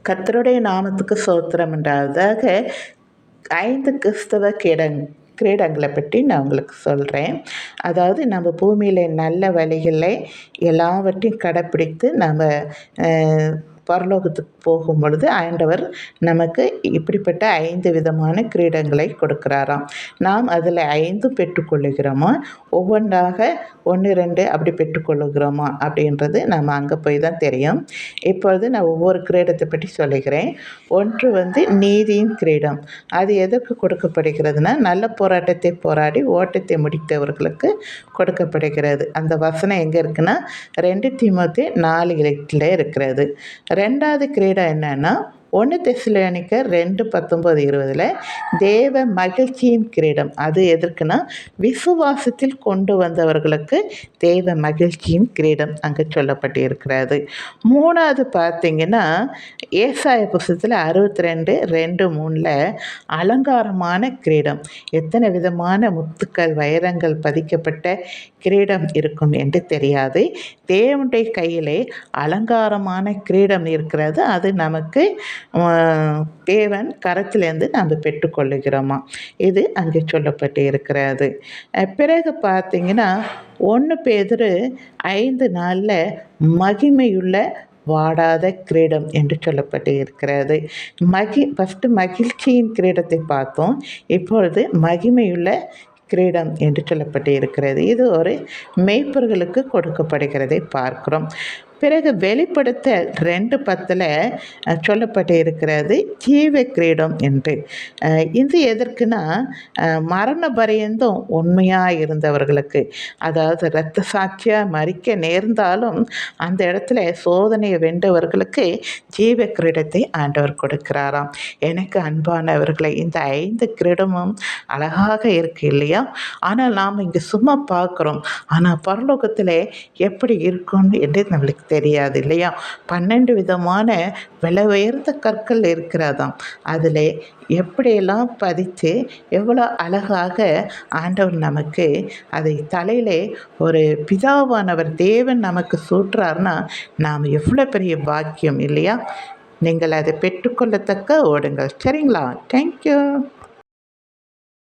கர்த்தருடைய நாமத்துக்கு ஸ்தோத்திரம் உண்டாவதாக. 5 கிறிஸ்தவ கிரீடங்களை பற்றி நான் உங்களுக்கு சொல்கிறேன். அதாவது நம்ம பூமியில் நல்ல வழிகளை எல்லாவற்றையும் கடைப்பிடித்து நம்ம பரலோகத்துக்கு போகும் பொழுது ஆண்டவர் நமக்கு இப்படிப்பட்ட 5 விதமான கிரீடங்களை கொடுக்கிறாராம். நாம் அதில் 5 பெற்றுக்கொள்ளுகிறோமா, ஒவ்வொன்றாக 1 2 அப்படி பெற்றுக்கொள்ளுகிறோமா அப்படின்றது நம்ம அங்கே போய் தான் தெரியும். இப்பொழுது நான் ஒவ்வொரு கிரீடத்தை பற்றி சொல்லுகிறேன். ஒன்று நீதியின் கிரீடம். அது எதற்கு கொடுக்கப்படுகிறதுனா, நல்ல போராட்டத்தை போராடி ஓட்டத்தை முடித்தவர்களுக்கு கொடுக்கப்படுகிறது. அந்த வசனம் எங்கே இருக்குன்னா 2 தீமோத்தேயு 4:8 இருக்கிறது. 2வது கிரீடம் என்னன்னா 1 தெசலோனிக்கர் 2:19-20 தேவ மகிழ்ச்சியின் கிரீடம். அது எதற்குன்னா விசுவாசத்தில் கொண்டு வந்தவர்களுக்கு தேவ மகிழ்ச்சியின் கிரீடம் அங்கே சொல்லப்பட்டு இருக்கிறது. 3வது பார்த்தீங்கன்னா ஏசாயா புஸ்தகத்தில் 62:2-3 அலங்காரமான கிரீடம். எத்தனை விதமான முத்துக்கள் வைரங்கள் பதிக்கப்பட்ட கிரீடம் இருக்கும் என்று தெரியாது. தேவனுடைய கையிலே அலங்காரமான கிரீடம் இருக்கிறது. அது நமக்கு தேவன் கரத்திலேருந்து நம்ம பெற்றுக்கொள்ளுகிறோமா, இது அங்கே சொல்லப்பட்டு இருக்கிறது. பிறகு பார்த்தீங்கன்னா 1 பேதுரு 5:4 மகிமையுள்ள வாடாத கிரீடம் என்று சொல்லப்பட்டு இருக்கிறது. ஃபஸ்ட்டு மகிழ்ச்சியின் கிரீடத்தை பார்த்தோம். இப்பொழுது மகிமையுள்ள கிரீடம் என்று சொல்லப்பட்டு இருக்கிறது. இது ஒரு மேய்ப்பர்களுக்கு கொடுக்கப்படுகிறதை பார்க்கிறோம். பிறகு வெளிப்படுத்த 2:10 சொல்லப்பட்டு இருக்கிறது ஜீவ கிரீடம் என்று. இது எதற்குனா மரண பரியந்தம் உண்மையாக இருந்தவர்களுக்கு, அதாவது இரத்த சாட்சியாக மறிக்க நேர்ந்தாலும் அந்த இடத்துல சோதனையை வென்றவர்களுக்கு ஜீவ கிரீடத்தை ஆண்டவர் கொடுக்கிறாராம். எனக்கு அன்பானவர்களை, இந்த 5 கிரீடமும் அழகாக இருக்கு இல்லையா? ஆனால் நாம் இங்கே சும்மா பார்க்குறோம். ஆனால் பரலோகத்தில் எப்படி இருக்கும்னு என்று நம்மளுக்கு தெரியாது இல்லையா? 12 விதமான விலை உயர்ந்த கற்கள் இருக்கிறதாம். அதில் எப்படியெல்லாம் பதித்து எவ்வளோ அழகாக ஆண்டவர் நமக்கு அதை தலையிலே ஒரு பிதாவானவர் தேவன் நமக்கு சூட்டுறார்னா நாம் எவ்வளோ பெரிய பாக்கியம் இல்லையா? நீங்கள் அதை பெற்றுக்கொள்ளத்தக்க ஓடுங்கள். சரிங்களா? தேங்க்யூ.